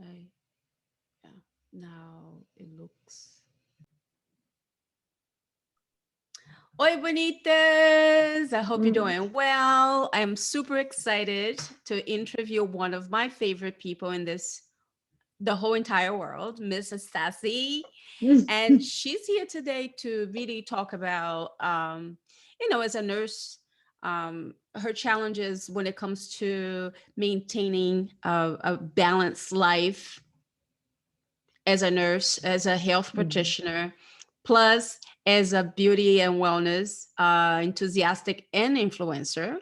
Okay. Yeah. Now it looks. Oi, bonitas! I hope you're Mm. doing well. I'm super excited to interview one of my favorite people in the whole entire world, Miss Anastasia. And she's here today to really talk about, as a nurse, her challenges when it comes to maintaining a balanced life as a nurse, as a health Mhm. practitioner, plus as a beauty and wellness enthusiastic and influencer.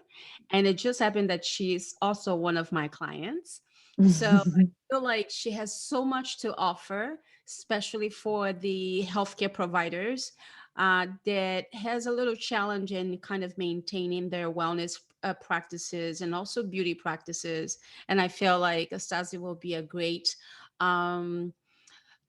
And it just happened that she's also one of my clients. So I feel like she has so much to offer, especially for the healthcare providers that has a little challenge in kind of maintaining their wellness practices and also beauty practices. And I feel like Astasia will be um,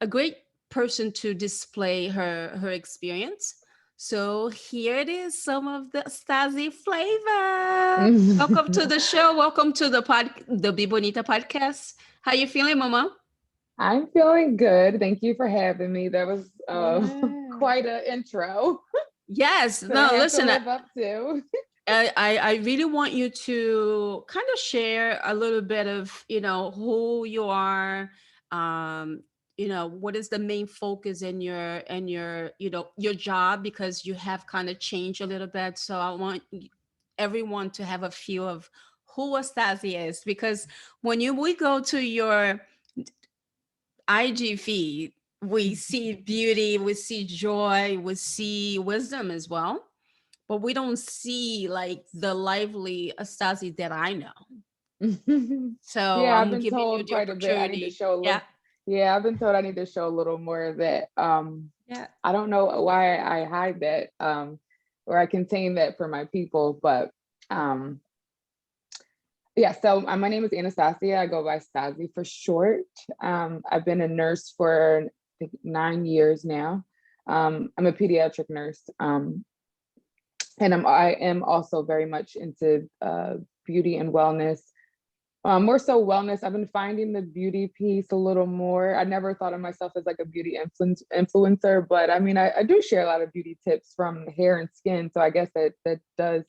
a great person to display her experience. So here it is, some of the Stasi flavor. Welcome to the show. Welcome to the Be Bonita podcast. How you feeling, Mama? I'm feeling good. Thank you for having me. That was Yeah. quite an intro Yes. that I No, have to listen. live up to. I really want you to kind of share a little bit of, who you are, um, what is the main focus in your, your job, because you have kind of changed a little bit. So I want everyone to have a feel of who Astasia is, because when we go to your IG feed, we see beauty, we see joy, we see wisdom as well, but we don't see like the lively Astasi that I know. So Yeah, I've I'm been giving you told the quite a bit. I need to opportunity. show a Yeah. little. Yeah, I've been told I need to show a little more of that. Yeah. I don't know why I hide that, or I contain that for my people, but um, yeah. So my name is Anastasia. I go by Stasi for short. I've been a nurse for I think 9 years now. I'm a pediatric nurse. And I am also very much into beauty and wellness. More so wellness. I've been finding the beauty piece a little more. I never thought of myself as like a beauty influencer, but I mean, I do share a lot of beauty tips from hair and skin. So I guess that does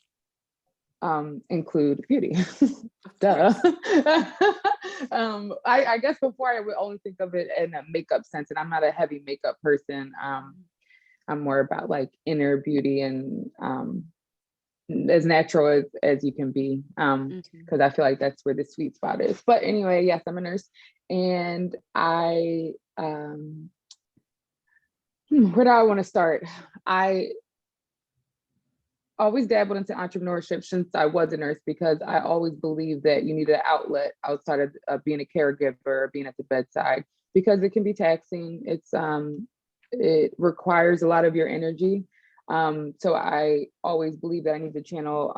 include beauty. Of Duh. course. I guess before I would only think of it in a makeup sense, and I'm not a heavy makeup person. I'm more about like inner beauty and as natural as you can be, Mhm. because I feel like that's where the sweet spot is. But anyway, yes, I'm a nurse, and where do I want to start? I always dabbled into entrepreneurship since I was a nurse, because I always believed that you need an outlet outside of being a caregiver or being at the bedside, because it can be taxing. It requires a lot of your energy. So I always believe that I need to channel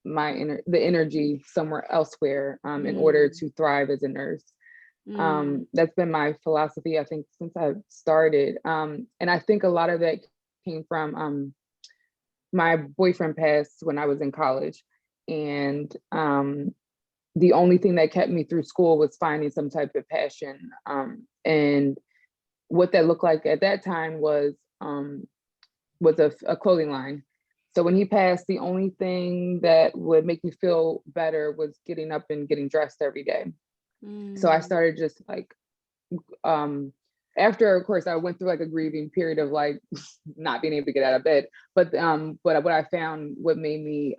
the energy somewhere elsewhere in order Mm. to thrive as a nurse. Mm. That's been my philosophy, I think, since I started. And I think a lot of that came from my boyfriend passed when I was in college. And the only thing that kept me through school was finding some type of passion. And what that looked like at that time was a clothing line. So when he passed, the only thing that would make me feel better was getting up and getting dressed every day. So I Mm. started just like um after, of course, I went through like a grieving period of like not being able to get out of bed, but what I found, what made me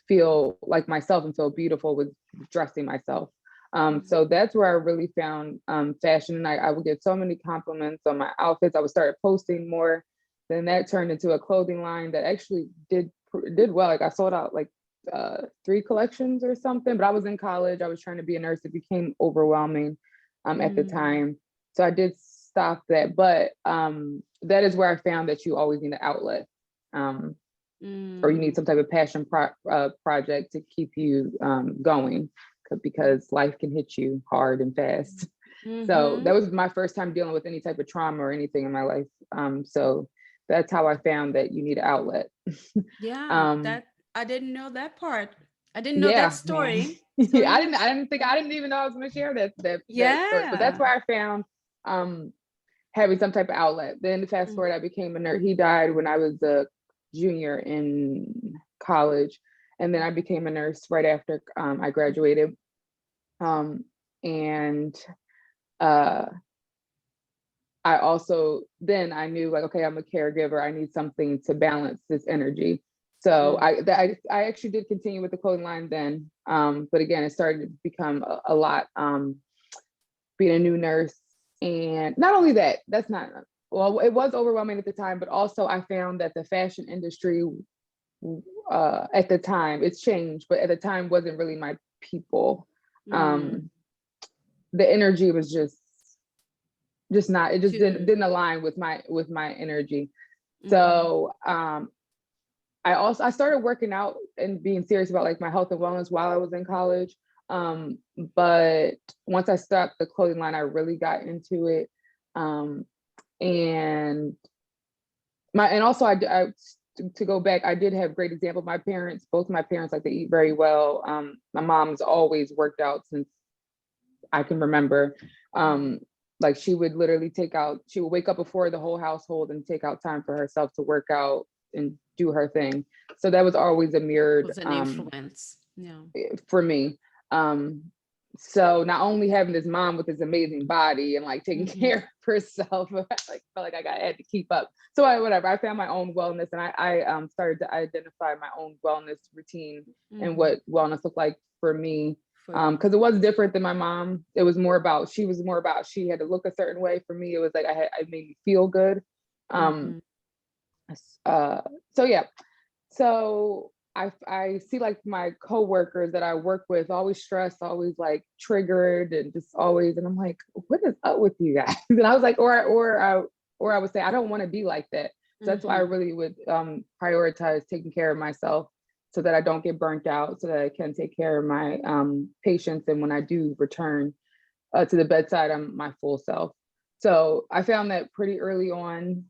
feel like myself and feel beautiful, was dressing myself. So Mm. that's where I really found fashion, and I would get so many compliments on my outfits. I would start posting more. Then that turned into a clothing line that actually did well. Like I sold out like 3 collections or something, but I was in college, I was trying to be a nurse. It became overwhelming at the Mm. time. So I did stop that. But that is where I found that you always need an outlet, um, or you need Mm. some type of passion project to keep you going, because life can hit you hard and fast. So that Mhm. was my first time dealing with any type of trauma or anything in my life. So that's how I found that you need an outlet. Yeah, um, that I didn't know that part. I didn't know that Yeah, man. story. So I yes. didn't even know I was going to share that story, but that's Yeah. where I found having some type of outlet. Then fast Mm, forward, I became a nurse. He died when I was a junior in college, and then I became a nurse right after I graduated. And uh, I also then I knew like, okay, I'm a caregiver. I need something to balance this energy. So mm, I actually did continue with the clothing line then, but again, it started to become a lot. Being a new nurse, and not only that, that's not well, it was overwhelming at the time, but also I found that the fashion industry at the time, it's changed, but at the time wasn't really my people. mm. Um, the energy was just not, it just To didn't align with my energy. mhm, So I started working out and being serious about like my health and wellness while I was in college. But once I stopped the clothing line, I really got into it. Um, and and also I to go back, I did have great example. My parents, both my parents, like they eat very well. My mom's always worked out since I can remember. mhm, Um, like she would wake up before the whole household and take out time for herself to work out and do her thing. So that was always a mirrored was an influence. Yeah. for me. Um, so not only having this mom with this amazing body and like taking Mhm, care of herself, I like felt like I had to keep up. So I found my own wellness, and I started to identify my own wellness routine and mhm. what wellness looked like for me. For you. Because it was different than my mom. It was more about she had to look a certain way. For me, it was like I made me feel good. Um, Mhm. uh, so yeah, so I see like my coworkers that I work with always stressed, always like triggered, and just always, and I'm like, what is up with you guys? And I was like, or I would say I don't want to be like that. So that's why I Mhm. really would prioritize taking care of myself so that I don't get burnt out, so that I can take care of my patients, and when I do return to the bedside, I'm my full self. So I found that pretty early on.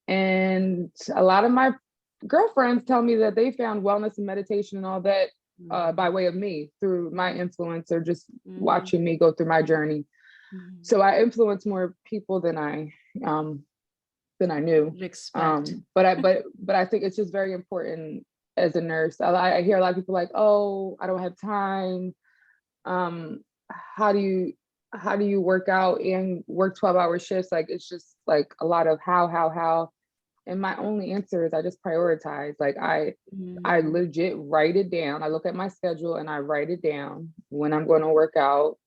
And a lot of my girlfriends tell me that they found wellness and meditation and all that by Mhm. way of me through my influence or just Mhm. watching me go through my journey. Mhm. So I influence more people um, than I knew. Would expect. But I think it's just very important as a nurse. I hear a lot of people like, oh, I don't have time. Um, how do you work out and work 12-hour shifts? Like it's just like a lot of how. And my only answer is I just prioritize. Like I Mhm. legit write it down. I look at my schedule and I write it down when I'm going to work out.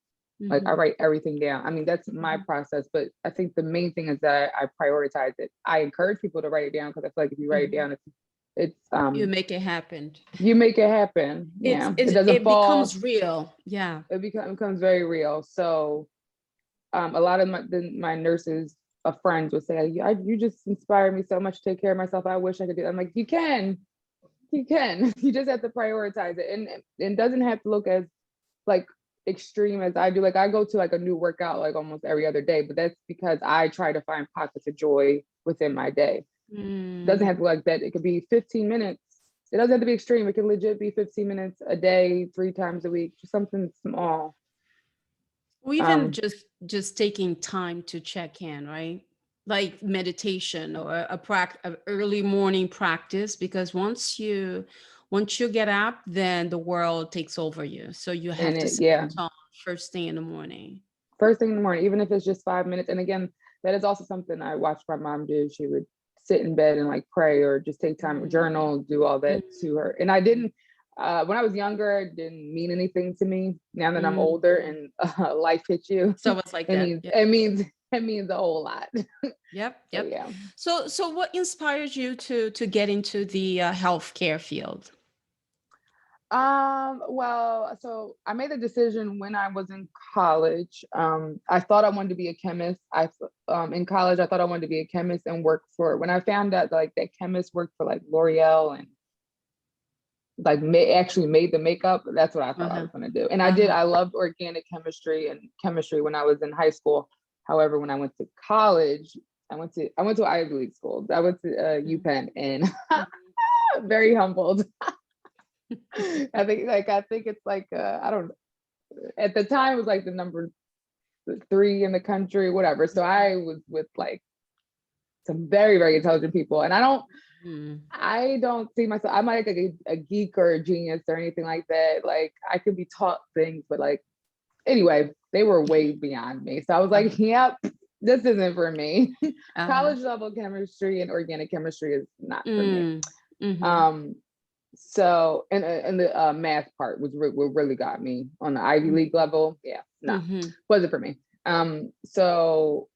Like I Mhm. write everything down. I mean, that's my Mhm. process, but I think the main thing is that I prioritize it. I encourage people to write it down because I feel like if you write it Mhm. down, it's You make it happen. you make it happen. Yeah. It doesn't It fall. becomes real. Yeah. Becomes very real. So a lot of my nurses friends would say, you just inspired me so much to take care of myself. I wish I could do that. I'm like, you can. You just have to prioritize it, and it doesn't have to look as like extreme as I do. Like I go to like a new workout like almost every other day, but that's because I try to find pockets of joy within my day. It doesn't Mm. have to like that. It could be 15 minutes. It doesn't have to be extreme. It can legit be 15 minutes a day, 3 times a week, just something small. Or even Um, just taking time to check in, right? Like meditation or a early morning practice, because once you get up, then the world takes over you. So you and have to it, set the yeah, tone first thing in the morning. first thing in the morning, even if it's just 5 minutes. And again, that is also something I watched my mom do. She would sit in bed and like pray or just take time, Mm. journal, do all that to her. And I Mm. didn't, when I was younger, it didn't mean anything to me. Now that I'm older Mm. and life hits you, So it's like it that. means, Yep. it means a whole lot. Yep. So Yep. yeah. So what inspired you to get into the healthcare field? Well, so I made a decision when I was in college. I thought I wanted to be a chemist. In college I thought I wanted to be a chemist and work for when I found out like that chemists worked for like L'Oreal and like actually made the makeup. That's what I thought I Uh-huh. was going to do. And I did. Uh-huh. I loved organic chemistry and chemistry when I was in high school. However, when I went to college, I went to Ivy League school. I went to Mhm. UPenn and Mhm. very humbled. I think it's like I don't, at the time it was like the number 3 in the country, whatever. So I was with like some very, very intelligent people. And Mm. I don't see myself, I'm like a geek or a genius or anything like that. Like I could be taught things, but like, anyway, they were way beyond me. So I was like, yep, this isn't for me. Uh-huh. College level chemistry and organic chemistry is not for me. Mm. Mm-hmm. Um, so, and the math part was what really got me on the Ivy League level. Yeah, no, Mm-hmm. wasn't for me. So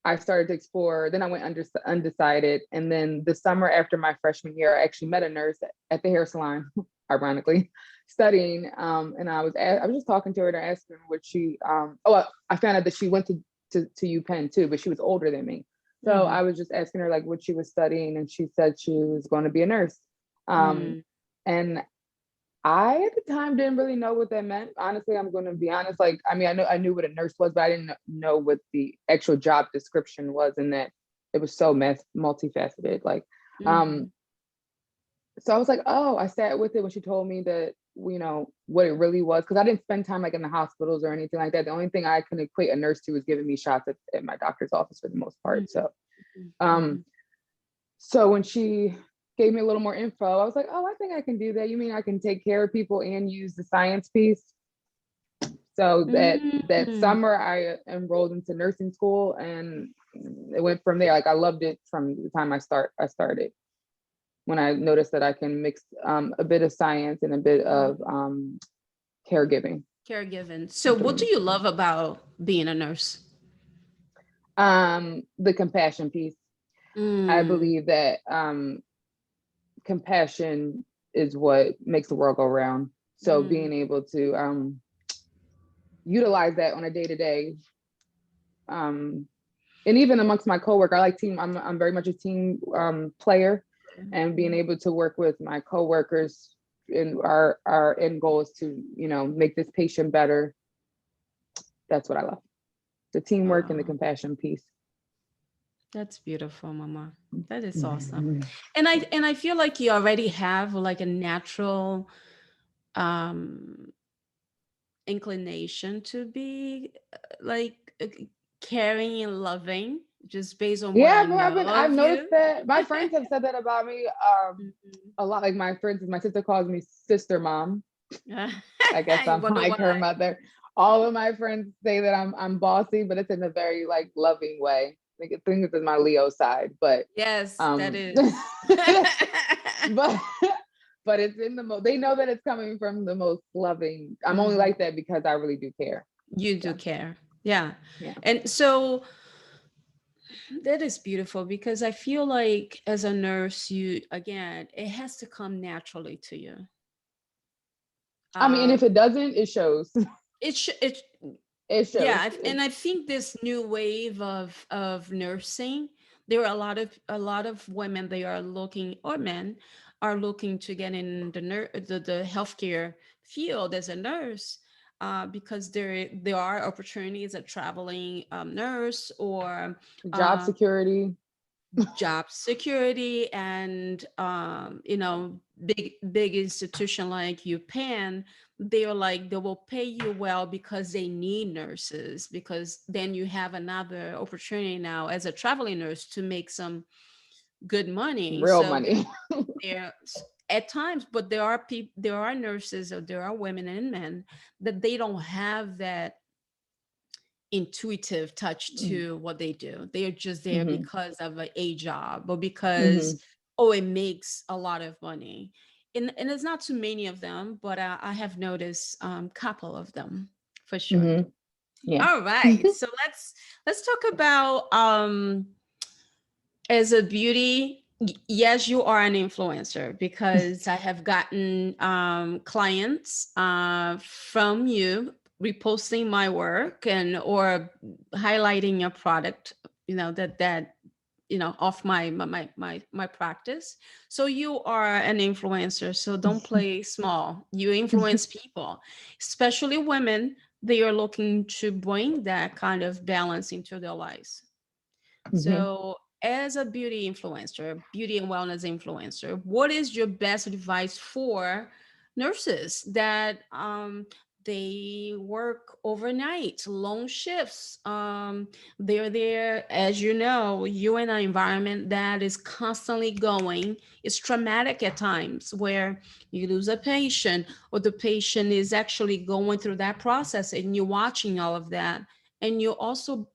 I started to explore. Then I went undecided, and then the summer after my freshman year, I actually met a nurse at the hair salon, ironically, studying. And I was just talking to her and asking her what she. I found out that she went to UPenn too, but she was older than me. So Mm-hmm. I was just asking her like what she was studying, and she said she was going to be a nurse. Mm. And I at the time didn't really know what that meant. Honestly, I'm going to be honest. Like, I mean, I knew what a nurse was, but I didn't know what the actual job description was, and that it was so multifaceted. Like, Mm-hmm. so I was like, oh, I sat with it when she told me that, what it really was, because I didn't spend time like in the hospitals or anything like that. The only thing I can equate a nurse to was giving me shots at my doctor's office for the most part. So, Mm-hmm. so when she gave me a little more info, I was like, oh, I think I can do that. You mean I can take care of people and use the science piece? So that Mm-hmm. summer I enrolled into nursing school, and it went from there. Like I loved it from the time I started, when I noticed that I can mix a bit of science and a bit of caregiving. Caregiving. So what do you love about being a nurse? The compassion piece. I Mm. believe that compassion is what makes the world go round. So Mm. being able to utilize that on a day to day, and even amongst my coworker, I like team. I'm very much a team player, and being able to work with my coworkers, and our end goal is to make this patient better. That's what I love. The teamwork and the Oh, compassion piece. that's beautiful, Mama. That is awesome. And I feel like you already have like a natural um inclination to be like caring and loving just based on what Yeah, I no, know I've of noticed you. that. My friends have said that about me Mhm. a lot. Like for instance, my sister calls me sister mom. I guess You I'm wonder like why. her mother. All of my friends say that I'm bossy, but it's in a very like loving way. Like I think it's in my Leo side, but Yes, that um is. but but it's in the they know that it's coming from the most loving. I'm only Mhm. like that because I really do care. You do So care. Yeah. yeah. And so that is beautiful because I feel like as a nurse, you again, it has to come naturally to you. I mean, and if Um, it doesn't, it shows. it It shows. yeah, and I think this new wave of nursing, there are a lot of women they are looking, or men are looking to get in the healthcare field as a nurse, because there are opportunities at traveling nurse or Job uh, security. job security, and big institution like UPenn, they're like they will pay you well because they need nurses, because then you have another opportunity now as a traveling nurse to make some good money. Real So money. there at times, but there are nurses, or there are women and men that they don't have that intuitive touch to what they do. They are just there Hmm. because of a job, or because, Hmm. oh, it makes a lot of money. And it's not too many of them, but I have noticed couple of them for sure. Hmm. Yeah. All right, so let's talk about as a beauty. Yes, you are an influencer, because I have gotten clients from you reposting my work and or highlighting your product, that off my practice. So you are an influencer, so don't play small. You influence people, especially women. They are looking to bring that kind of balance into their lives. Hmm. So, as a beauty influencer, beauty and wellness influencer, what is your best advice for nurses that they work overnight, long shifts. They're there, as you know, you're in an environment that is constantly going. It's traumatic at times where you lose a patient, or the patient is actually going through that process, and you're watching all of that. And you also,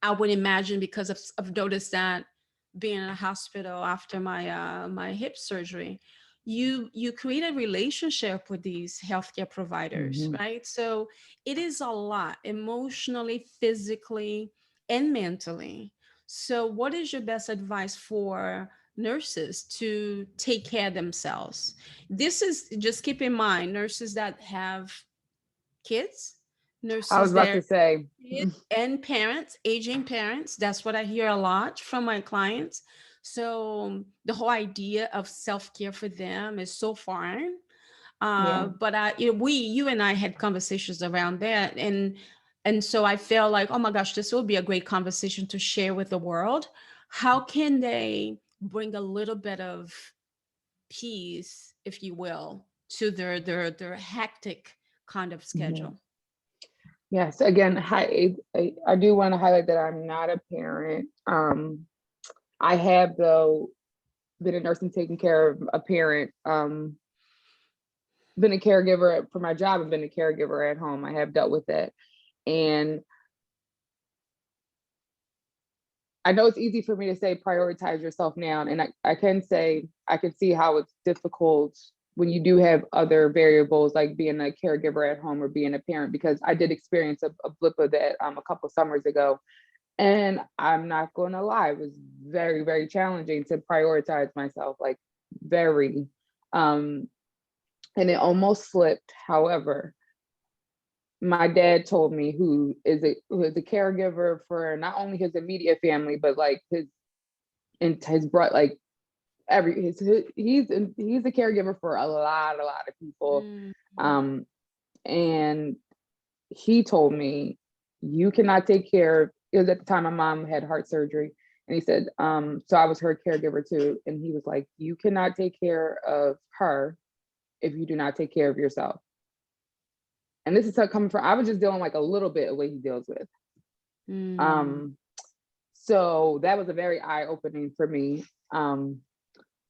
I would imagine, because I've noticed that being in a hospital after my hip surgery, you create a relationship with these healthcare providers, Mhm. right? So it is a lot emotionally, physically, and mentally. So what is your best advice for nurses to take care of themselves? This is, just keep in mind, nurses that have kids, I was nurses about that to say, kids and parents, aging parents. That's what I hear a lot from my clients. So the whole idea of self-care for them is so foreign. yeah. But you and I had conversations around that, and so I felt like, oh my gosh, this will be a great conversation to share with the world. How can they bring a little bit of peace, if you will, to their hectic kind of Mhm. schedule? Yes. Again, I do want to highlight that I'm not a parent. I have though been a nurse and taking care of a parent. Been a caregiver for my job and been a caregiver at home. I have dealt with that. And I know it's easy for me to say prioritize yourself now. And I can say I can see how it's difficult when you do have other variables like being a caregiver at home or being a parent, because I did experience a blip of that a couple summers ago. And I'm not going to lie, it was very, very challenging to prioritize myself, like very. Um, and it almost slipped. However, my dad told me, who is a caregiver for not only his immediate family, but like his brought like he's a caregiver for a lot of people. Mm. Um, and he told me, you cannot take care. It was at the time my mom had heart surgery, and he said, so I was her caregiver too. And he was like, you cannot take care of her if you do not take care of yourself. And this is coming from, I was just dealing like a little bit of what he deals with. Mm. Um, so that was a very eye-opening for me.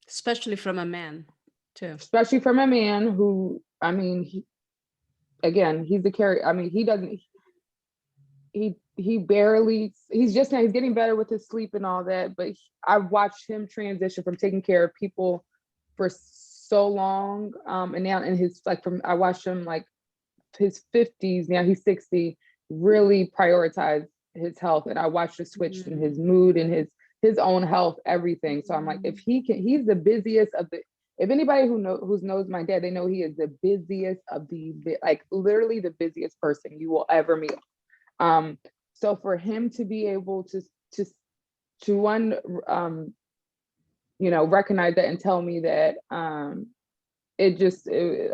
Especially from a man, too. Especially from a man who, I mean, again, he's the carry. I mean, he barely, he's getting better with his sleep and all that, but I watched him transition from taking care of people for so long, and now in his like from I watched him like his 50s, now he's 60, really prioritize his health, and I watched a switch in his Mm. mood and his own health, everything. So I'm like, if he can, he's the busiest of the, if anybody who knows my dad, they know he is the busiest of the, like literally the busiest person you will ever meet. Um, so for him to be able to to one, recognize that and tell me that, a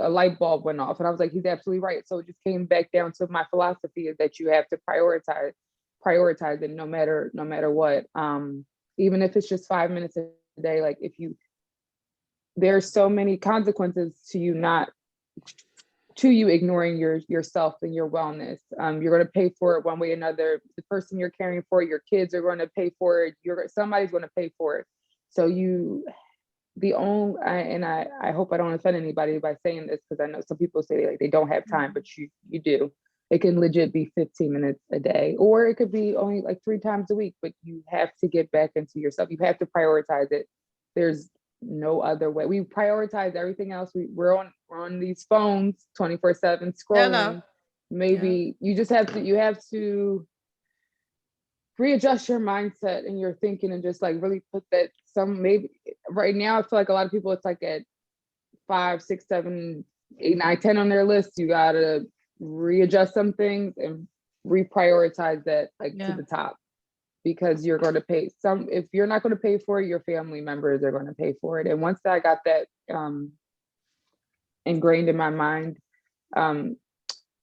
light bulb went off, and I was like, he's absolutely right. So it just came back down to my philosophy, is that you have to prioritize it, no matter what. Even if it's just 5 minutes a day, like if you, there's so many consequences to you ignoring yourself and your wellness. You're going to pay for it one way or another. The person you're caring for, your kids are going to pay for it. Somebody's going to pay for it. So I hope I don't offend anybody by saying this, because I know some people say like they don't have time, but you do. It can legit be 15 minutes a day, or it could be only like 3 times a week, but you have to get back into yourself. You have to prioritize it. There's no other way. We prioritize everything else. We're on these phones 24/7 Hello. scrolling. Yeah. Maybe you have to readjust your mindset and your thinking, and just like really put that, maybe right now I feel like a lot of people, it's like at 5, 6, 7, 8, 9, 10 on their list. You gotta readjust some things and reprioritize that like to Yeah. the top, because you're going to pay some, if you're not going to pay for it, your family members are going to pay for it. And once I got that ingrained in my mind, um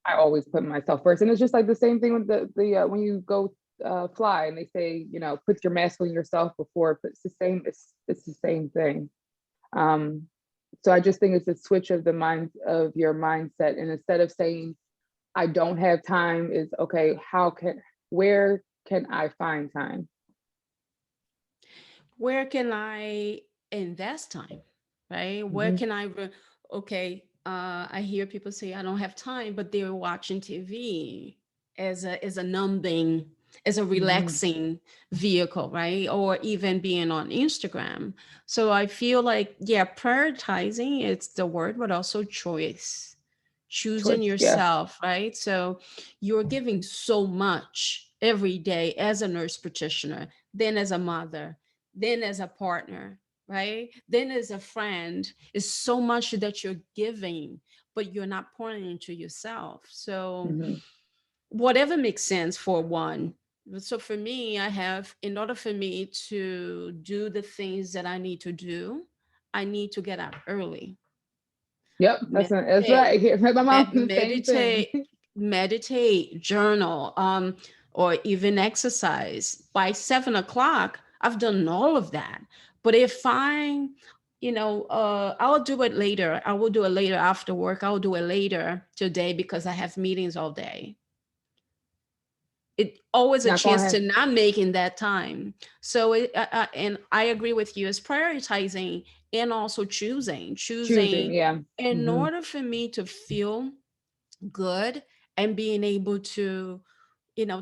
I always put myself first. And it's just like the same thing with the when you go fly, and they say, put your mask on yourself before, but it's the same thing. Um So I just think it's a switch of the mind of your mindset. And instead of saying, I don't have time, is okay, where can I find time? Where can I invest time? Right? Where Mm-hmm. can okay, I hear people say I don't have time, but they're watching TV as a numbing, as a Mm-hmm. relaxing vehicle, right? Or even being on Instagram. So I feel like, yeah, prioritizing, it's the word, but also choice. Choosing Choice. Yeah. yourself, right? So you're giving so much every day as a nurse practitioner, then as a mother, then as a partner, right? Then as a friend. Is so much that you're giving, but you're not pouring into yourself. So Mm-hmm. whatever makes sense for one. So for me, in order for me to do the things that I need to do, I need to get up early. Yep. That's what I Meditate, hear. My mom, the same thing. meditate, meditate, journal, or even exercise. By 7 o'clock, I've done all of that. But if I'll do it later. I will do it later after work. I'll do it later today because I have meetings all day. It always a Not gonna chance have to not making that time. So and I agree with you. It's prioritizing and also choosing. choosing Yeah. in Mm-hmm. order for me to feel good and being able to,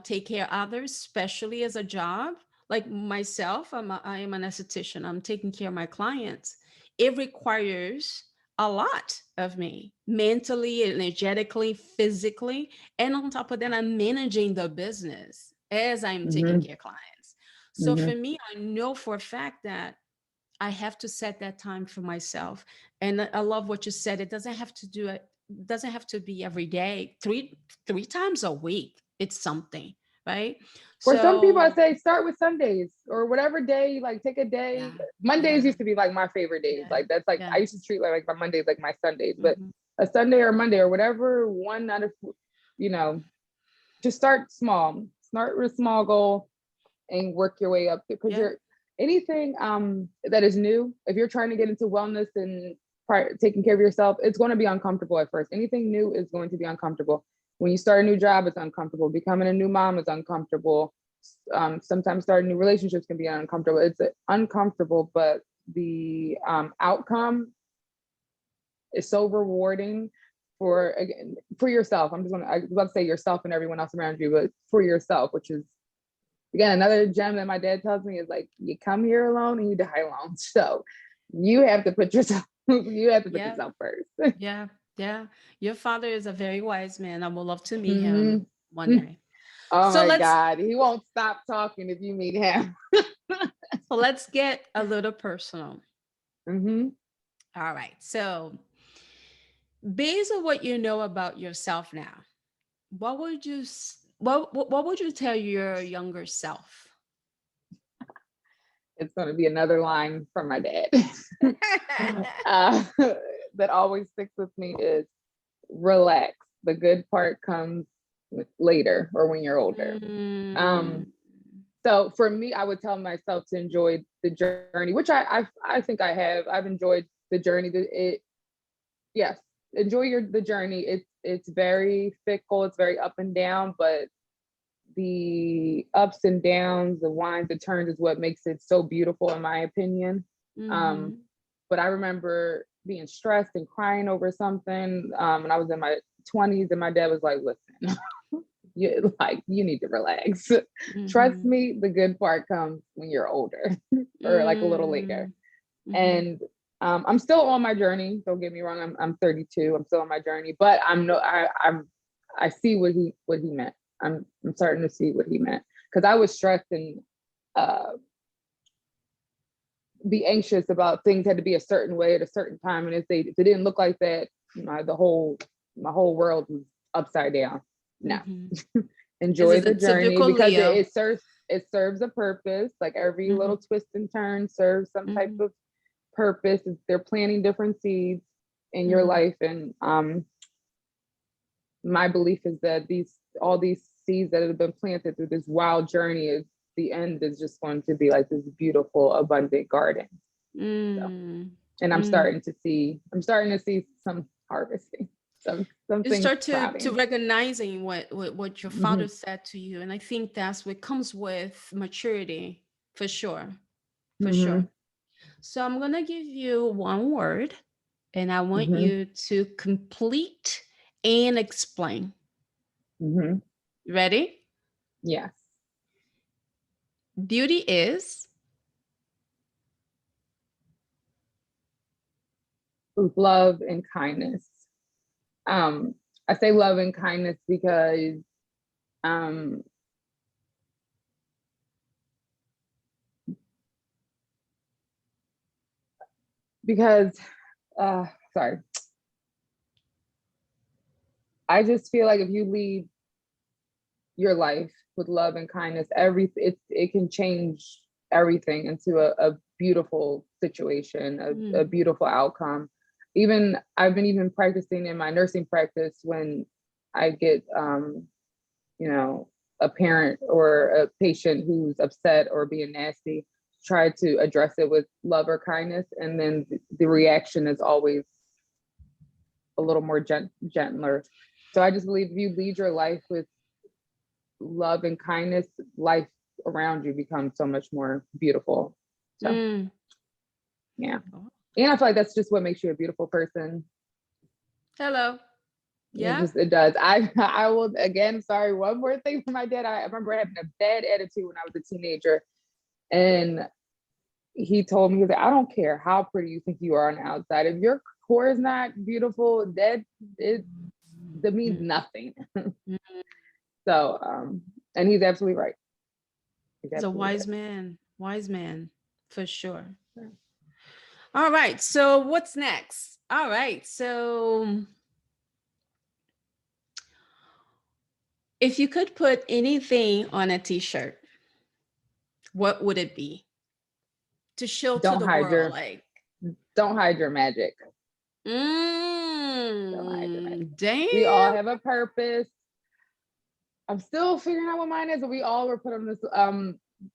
take care of others, especially as a job. Like myself, I am an esthetician. I'm taking care of my clients. It requires a lot of me mentally, energetically, physically. And on top of that, I'm managing the business as I'm taking Mm-hmm. care of clients. So Mm-hmm. for me, I know for a fact that I have to set that time for myself. And I love what you said. It doesn't have to be every day. Three times a week. It's something, right? For some people, I So say start with Sundays or whatever day, like take a yeah, day. Mondays yeah, used to be like my favorite days. yeah, Like that's like I used to yes. treat like my Mondays like my Sundays, but Hmm. a Sunday or Monday or whatever, one out of, you know, just start small. Start with a small goal and work your way up because Yeah. you're anything that is new. If you're trying to get into wellness and taking care of yourself, it's going to be uncomfortable at first. Anything new is going to be uncomfortable. When you start a new job, it's uncomfortable. Becoming a new mom is uncomfortable. Sometimes starting new relationships can be uncomfortable. It's uncomfortable, but the outcome is so rewarding for yourself. I was about to say yourself and everyone else around you, but for yourself, which is again another gem that my dad tells me is like you come here alone and you die alone. So you have to put yourself Yeah. first. Yeah. Yeah. Your father is a very wise man. I would love to meet him Mhm. one day. Oh So my let's God, he won't stop talking if you meet him. so let's get a little personal. Hmm. All right. So based on what you know about yourself now, what would you tell your younger self? It's going to be another line from my dad uh, that always sticks with me is relax. The good part comes later or when you're older. Mm, Um, so for me, I would tell myself to enjoy the journey, which I think I have. I've enjoyed the journey. Yes, enjoy the journey. It's very fickle. It's very up and down, but the ups and downs, the winds, the turns is what makes it so beautiful, in my opinion. Um, mm-hmm. but I remember being stressed and crying over something when I was in my 20s, and my dad was like, "Listen, you need to relax. Trust Mm-hmm. me, the good part comes when you're older or like a little later." Mm-hmm. And I'm still on my journey. Don't get me wrong. I'm 32. I'm still on my journey, but I see what he meant. I'm starting to see what he meant because I was stressed and uh, be anxious about things had to be a certain way at a certain time, and if it didn't look like that, my whole world was upside down. No, Mm-hmm. This enjoy is a the journey typical because Leo. it serves a purpose. Like every Mm-hmm. little twist and turn serves some type Mm-hmm. of purpose. They're planting different seeds in your Mm-hmm. life, and my belief is that all these seeds that have been planted through this wild journey is the end is just going to be like this beautiful abundant garden. So Mm. And I'm starting to see some harvesting, some You things start to sprouting. recognizing what your father said to you. And I think that's what comes with maturity, for sure. For sure. So I'm going to give you one word, and I want you to complete and explain. Ready? Yes. Beauty is love and kindness. I say love and kindness because sorry. I just feel like if you lead your life with love and kindness, it can change everything into a beautiful situation, a beautiful outcome. I've been even practicing in my nursing practice when I get a parent or a patient who's upset or being nasty, try to address it with love or kindness, and then the reaction is always a little more gentler. So I just believe if you lead your life with love and kindness, life around you becomes so much more beautiful. So yeah. And I feel like that's just what makes you a beautiful person. Hello. Yeah. It does. I will, again, sorry, one more thing for my dad. I remember having a bad attitude when I was a teenager. And he told me, he was like, I don't care how pretty you think you are on the outside. If your core is not beautiful, that means nothing. So, and he's absolutely right. He's a wise man, for sure. All right. So what's next? All right. So if you could put anything on a t-shirt, what would it be? To show to the world, like, don't hide your magic. Damn. We all have a purpose. I'm still figuring out what mine is, but we all were put on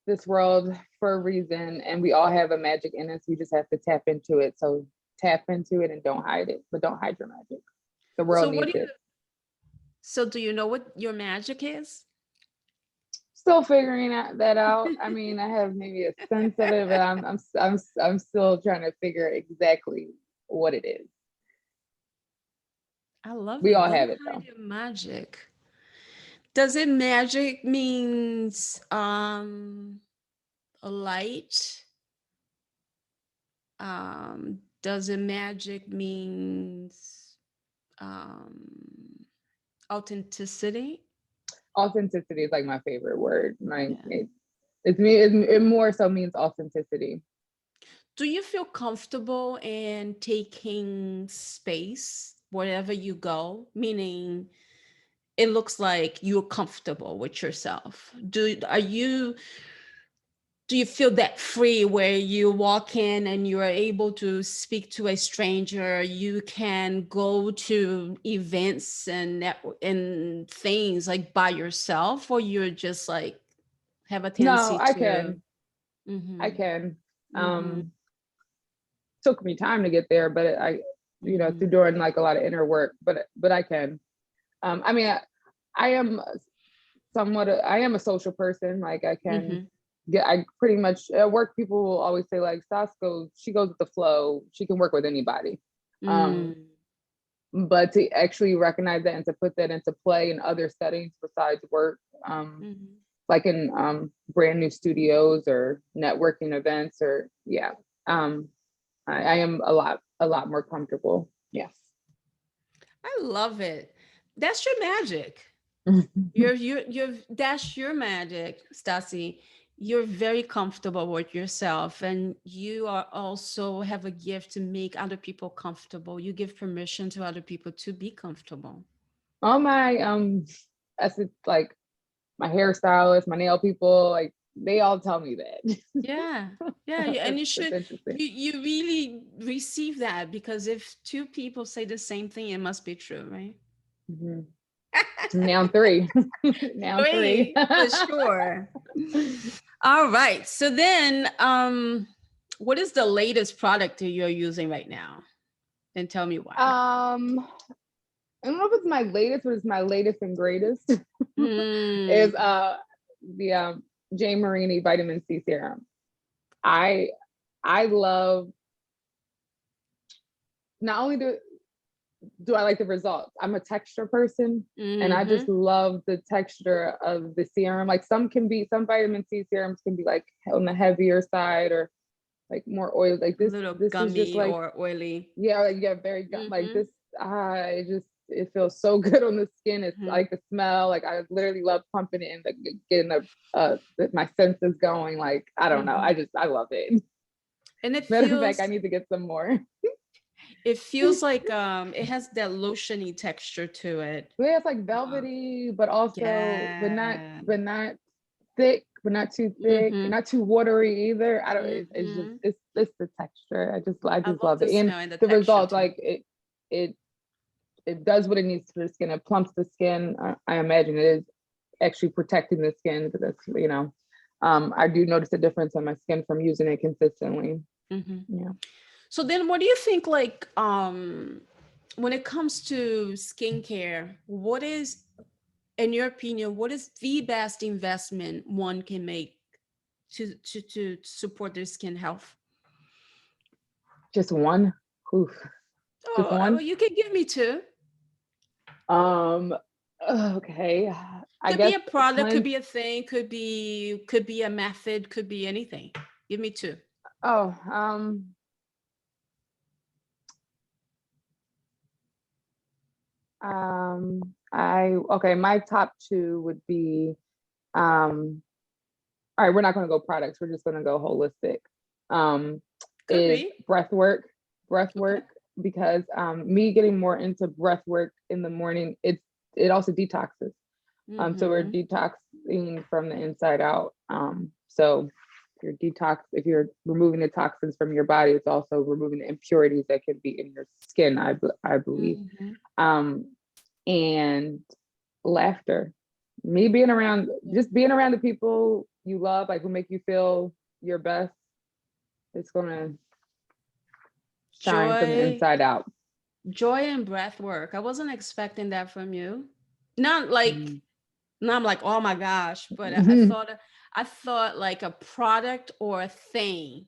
this world for a reason, and we all have a magic in us. We just have to tap into it. So tap into it and don't hide it, but don't hide your magic. The world needs it. So do you know what your magic is? Still figuring that out. I mean, I have maybe a sense of it, but I'm still trying to figure exactly what it is. I love we it. all Don't have it hide though. your magic. Does it magic means a light? Does it magic means authenticity? Authenticity is like my favorite word. It more so means authenticity. Do you feel comfortable in taking space wherever you go? Meaning it looks like you're comfortable with yourself. Do you feel that free where you walk in and you are able to speak to a stranger? You can go to events and things like by yourself, or you're just like have a tendency No, I to can. I can. Took me time to get there, but through doing like a lot of inner work, but I can. I mean, I am a social person. Like I can I pretty much at work, people will always say like, she goes with the flow. She can work with anybody. But to actually recognize that and to put that into play in other settings besides work, like in brand new studios or networking events or I am a lot more comfortable. Yes. I love it. That's your magic. That's your magic, Stasi. You're very comfortable with yourself, and you are also have a gift to make other people comfortable. You give permission to other people to be comfortable. All my like my hairstylist, my nail people, like they all tell me that. Yeah. And you should you really receive that, because if two people say the same thing, it must be true, right? Now three. Now three. For sure. All right. So then What is the latest product that you're using right now? And tell me why. I don't know if it's my latest, but it's my latest and greatest. Mm. Is the J. Marini vitamin C serum. I love, not only do I like the results, I'm a texture person, and I just love the texture of the serum. Like some vitamin C serums can be like on the heavier side or like more oil. Like A this little is just gummy like, or oily. yeah, like, yeah, very like this. It feels so good on the skin. It's like the smell. Like I literally love pumping it and like getting my senses going. Like I don't know. I love it. And it Matter of fact, feels, I need to get some more. it feels like it has that lotiony texture to it. Yeah, it's like velvety, but also Yeah. but not thick, but not too thick, not too watery either. I don't. It's just it's the texture. I I just love love the it, and smell and the the texture results. too. Like it does what it needs for the skin. It plumps the skin. I imagine it is actually protecting the skin because that's, you know, I do notice a difference in my skin from using it consistently. Yeah. So then what do you think, like, when it comes to skincare, what is, in your opinion, what is the best investment one can make to support their skin health? Just one. Oof. Just Oh, one. well, you can give me two. Okay. I Could be guess a product, could cleanse. be a thing, could be a method, could be anything. Give me two. Oh, my top two would be, all right, we're not going to go products. We're just going to go holistic. Could Is be. breath work, Okay. because me getting more into breath work in the morning, it also detoxes. So we're detoxing from the inside out. So if you're removing the toxins from your body, it's also removing the impurities that can be in your skin, I believe. And laughter. Me being around, just being around the people you love, like who make you feel your best, it's gonna shine from the Joy, inside out. joy and breath work. I wasn't expecting that from you. Not like, now I'm like, oh my gosh, but I thought like a product or a thing.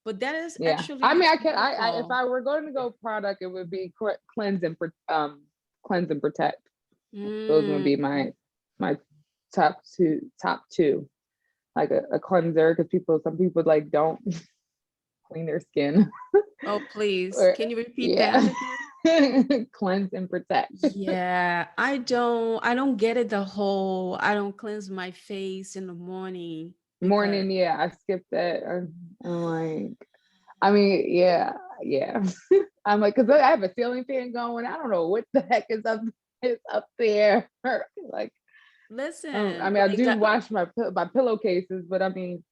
But that is Yeah, I actually mean, if beautiful. I were going to go product, it would be cleanse and protect. Those would be my top two, like a cleanser, because some people like don't clean their skin. Oh, please. Or, Can you repeat that yeah. again? Cleanse and protect. Yeah, I don't get it, the whole I don't cleanse my face in the morning because Morning, yeah, I skipped that. I'm like, I mean, yeah. I'm like, because I have a ceiling fan going. I don't know what the heck is up there. Like, I listen, mean, I like do wash my pillowcases, but I mean,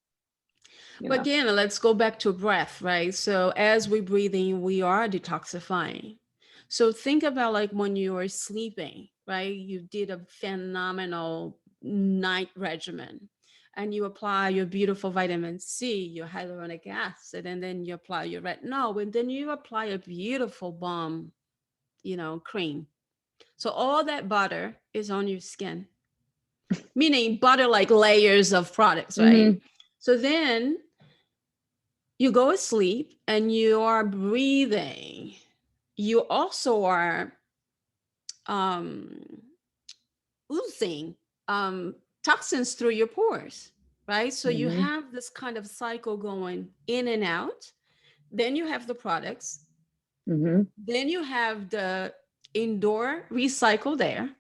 you but know. again, let's go back to breath, right? So as we breathe in, we are detoxifying. So think about like when you are sleeping, right? You did a phenomenal night regimen and you apply your beautiful vitamin C, your hyaluronic acid, and then you apply your retinol, and then you apply a beautiful balm, cream. So all that butter is on your skin, meaning butter like layers of products, right? Mm-hmm. So then you go to sleep and you are breathing. You also are um, oozing toxins through your pores, right? So you Mm-hmm. have this kind of cycle going in and out. Then you have the products. Mm-hmm. Then you have the indoor recycled air.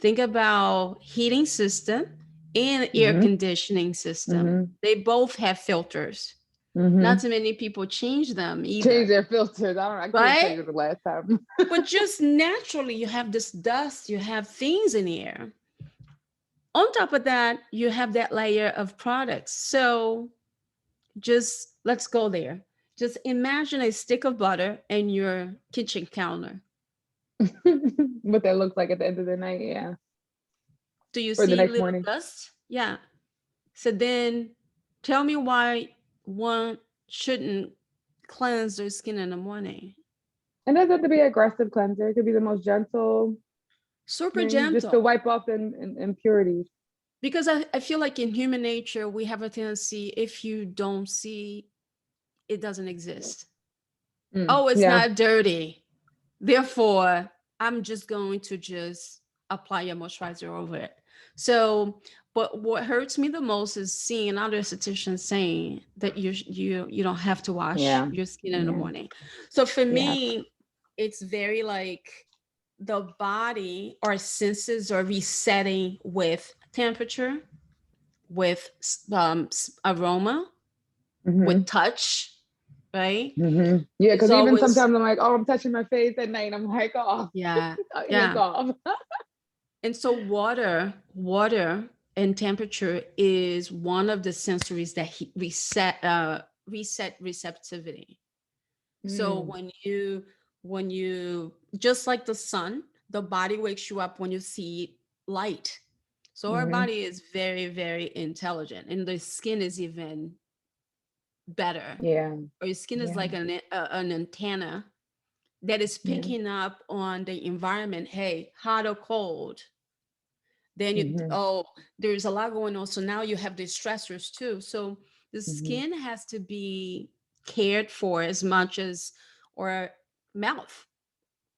Think about heating system and air Mm-hmm. conditioning system. Mm-hmm. They both have filters. Mm-hmm. Not too many people change them Change either, their filters. I can't tell right? you the last time. But just naturally, you have this dust, you have things in the air. On top of that, you have that layer of products. So just let's go there. Just imagine a stick of butter in your kitchen counter. What that looks like at the end of the night, yeah. Do you Or the see next little morning. dust? Yeah. So then tell me why one shouldn't cleanse their skin in the morning. And doesn't have to be an aggressive cleanser. It could be the most gentle Super thing, just to gentle. wipe off impurities. Because I feel like in human nature, we have a tendency, if you don't see, it doesn't exist. Oh, it's Yeah. not dirty. Therefore, I'm just going to just apply a moisturizer over it. So, but what hurts me the most is seeing other estheticians saying that you don't have to wash Yeah. your skin in the Yeah. morning. So for Yeah. me, it's very like the body or senses are resetting with temperature, with aroma, with touch, right? Yeah, It's because even always, sometimes I'm like, oh, I'm touching my face at night. I'm like, oh, yeah, it's yeah. off. And so water and temperature is one of the sensories that reset receptivity. So when you just like the sun, the body wakes you up when you see light. So our body is very, very intelligent, and the skin is even better. Yeah. Or your skin is Yeah. like an antenna that is Yeah. picking up on the environment. Hey, hot or cold. Then there's a lot going on. So now you have the stressors too. So the skin has to be cared for as much as, or mouth.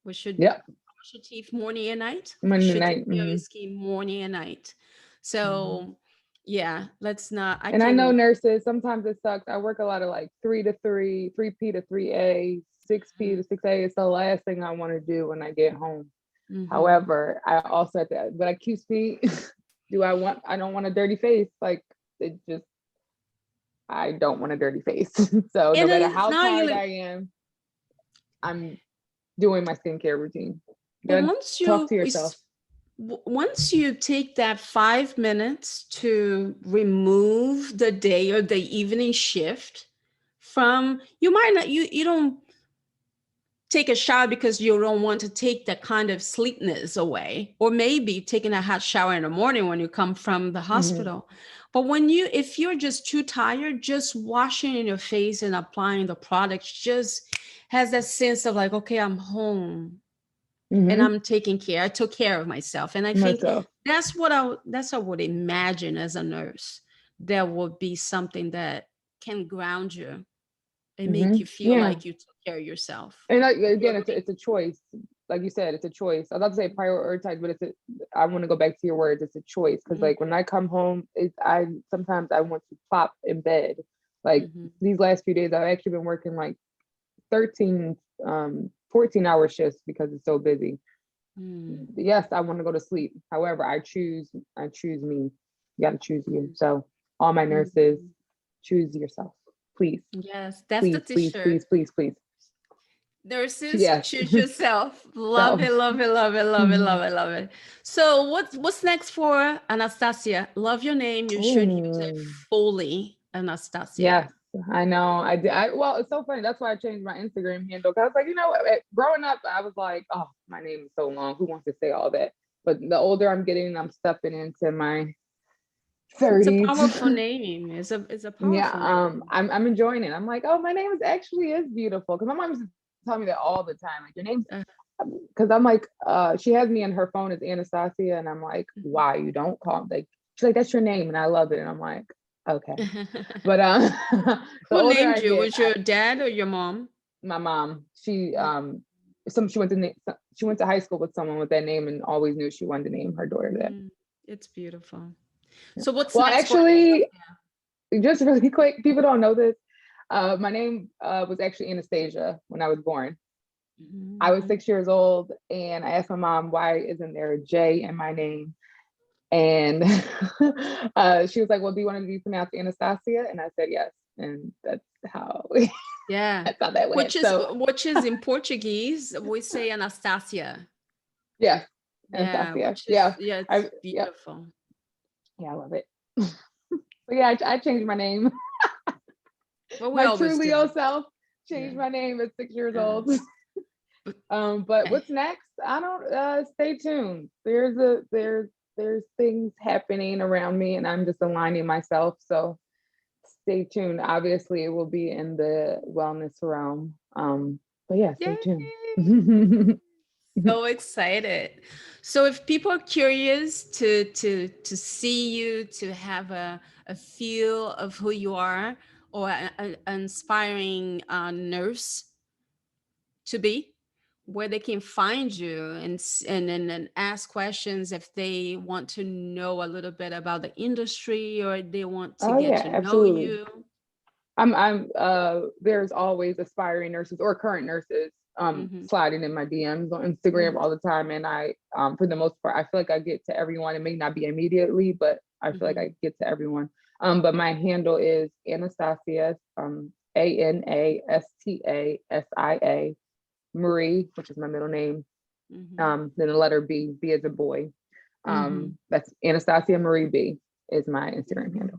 We should Yep. brush your teeth morning and night. You Monday should take night. care of your skin morning and night. So yeah, let's not, I And I know can, nurses, sometimes it sucks. I work a lot of like 3 to 3, 3P to 3A, 6P to 6A. It's the last thing I want to do when I get home. However, I also have to, but I QC, I don't want a dirty face. Like it just, I don't want a dirty face. So no and matter it's how not tired really, I am, I'm doing my skincare routine. You but gotta talk to yourself. once you take that 5 minutes to remove the day or the evening shift from, you might not, you don't take a shower because you don't want to take that kind of sleepiness away, or maybe taking a hot shower in the morning when you come from the hospital. But if you're just too tired, just washing in your face and applying the products just has that sense of like, okay, I'm home and I'm taking care. I took care of myself. And I think Myself. that's what I would imagine as a nurse. There would be something that can ground you and make you feel Yeah. like you took care of yourself. And again, it's a choice. Like you said, it's a choice. I was about to say prioritize, but I want to go back to your words. It's a choice. Because like when I come home, sometimes I want to plop in bed. Like these last few days, I've actually been working like 13, 14-hour shifts because it's so busy. Yes, I want to go to sleep. However, I choose me. You got to choose you. So all my nurses, choose yourself, please. Yes, that's the Please, please, t-shirt. please, please, please. Nurses, Yes. choose yourself. Love So it, love it, love it, love it, love it, love it. So what's next for Anastasia? Love your name. You should use it fully, Anastasia. yes, I know. I did. Well, it's so funny. That's why I changed my Instagram handle. Cause I was like, growing up, I was like, oh, my name is so long. Who wants to say all that? But the older I'm getting, I'm stepping into my It's a 30s. powerful name. It's a Yeah, powerful name. I'm enjoying it. I'm like, oh, my name is beautiful. Cause my mom used to tell me that all the time. Like your name's, cause I'm like, she has me in her phone as Anastasia, and I'm like, why you don't call like she's like, that's your name, and I love it, and I'm like, okay. But the Who older named I you? get, Was your dad or your mom? my mom, she went to high school with someone with that name and always knew she wanted to name her daughter that. It's beautiful. So what's Well, next for actually, just really quick, people don't know this. My name was actually Anastasia when I was born. I was 6 years old, and I asked my mom, why isn't there a J in my name? And she was like, well, do you want to be pronounced Anastasia? And I said yes. And that's how that's how that went. Which is in Portuguese, we say Anastasia. Yeah. Yeah, Anastasia. which is it's beautiful. Yeah, I love it. But yeah, I changed my name. Well, we My always true do. Leo self changed my name at 6 years old. But what's next? I don't stay tuned. There's things happening around me, and I'm just aligning myself. So stay tuned. Obviously, it will be in the wellness realm. But yeah, stay tuned. Yay! So excited. So if people are curious to see you, to have a feel of who you are, or an inspiring nurse to be, where they can find you and and ask questions if they want to know a little bit about the industry or they want to Oh get yeah, to know absolutely. you. I'm there's always aspiring nurses or current nurses Hmm. sliding in my DMs on Instagram all the time. And I for the most part I feel like I get to everyone. It may not be immediately, but I feel like Hmm. I get to everyone. But my handle is Anastasia, Anastasia Marie, which is my middle name. Hmm. Then the letter B, B as a boy. Hmm. That's Anastasia Marie B is my Instagram handle.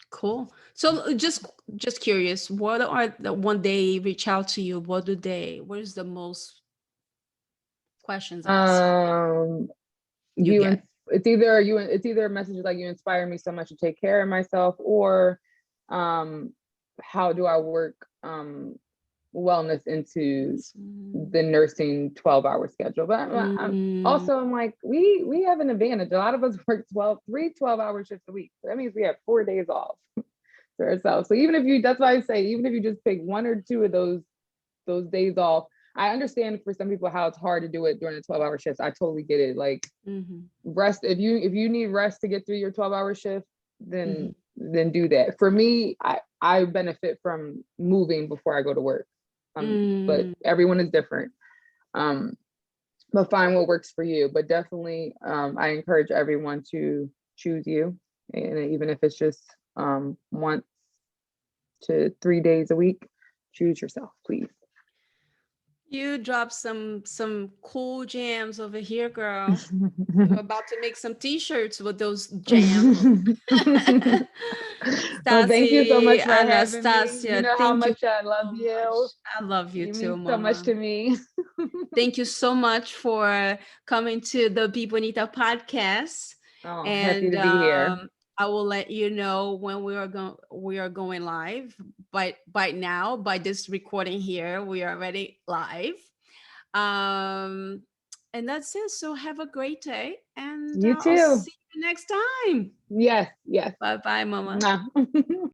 Cool. So just curious, what are the when they reach out to you, what is the most questions asked Um, you you and get? it's either a message like you inspire me so much to take care of myself, or um, how do I work wellness into Mm. the nursing 12-hour schedule. But Mm. also I'm like, we have an advantage. A lot of us work 12 hour shifts a week. So that means we have 4 days off for ourselves. So even if you, that's why I say, even if you just pick one or two of those days off, I understand for some people how it's hard to do it during the 12-hour shifts. I totally get it. Like, Mhm. rest, if you need rest to get through your 12-hour shift, Mhm. then do that. For me, I benefit from moving before I go to work. But Mm. everyone is different. Um, but find what works for you. But definitely, I encourage everyone to choose you, and even if it's just 1 to 3 days a week, choose yourself, please. You dropped some cool jams over here, girl. You're about to make some t-shirts with those jams. Well, thank you so Stasi, much for having me. You Anastasia, know how thank you much I love so you. much. I love you You too, mean so much Mama. to me. Thank you so much for coming to the Be Bonita podcast. Oh, happy And to be here. I will let you know when we are going live. But by now, by this recording here, we are already live. Um, and that's it. So have a great day, and You I'll too. see you next time. Yes, yes. Bye bye, Mama. Mwah.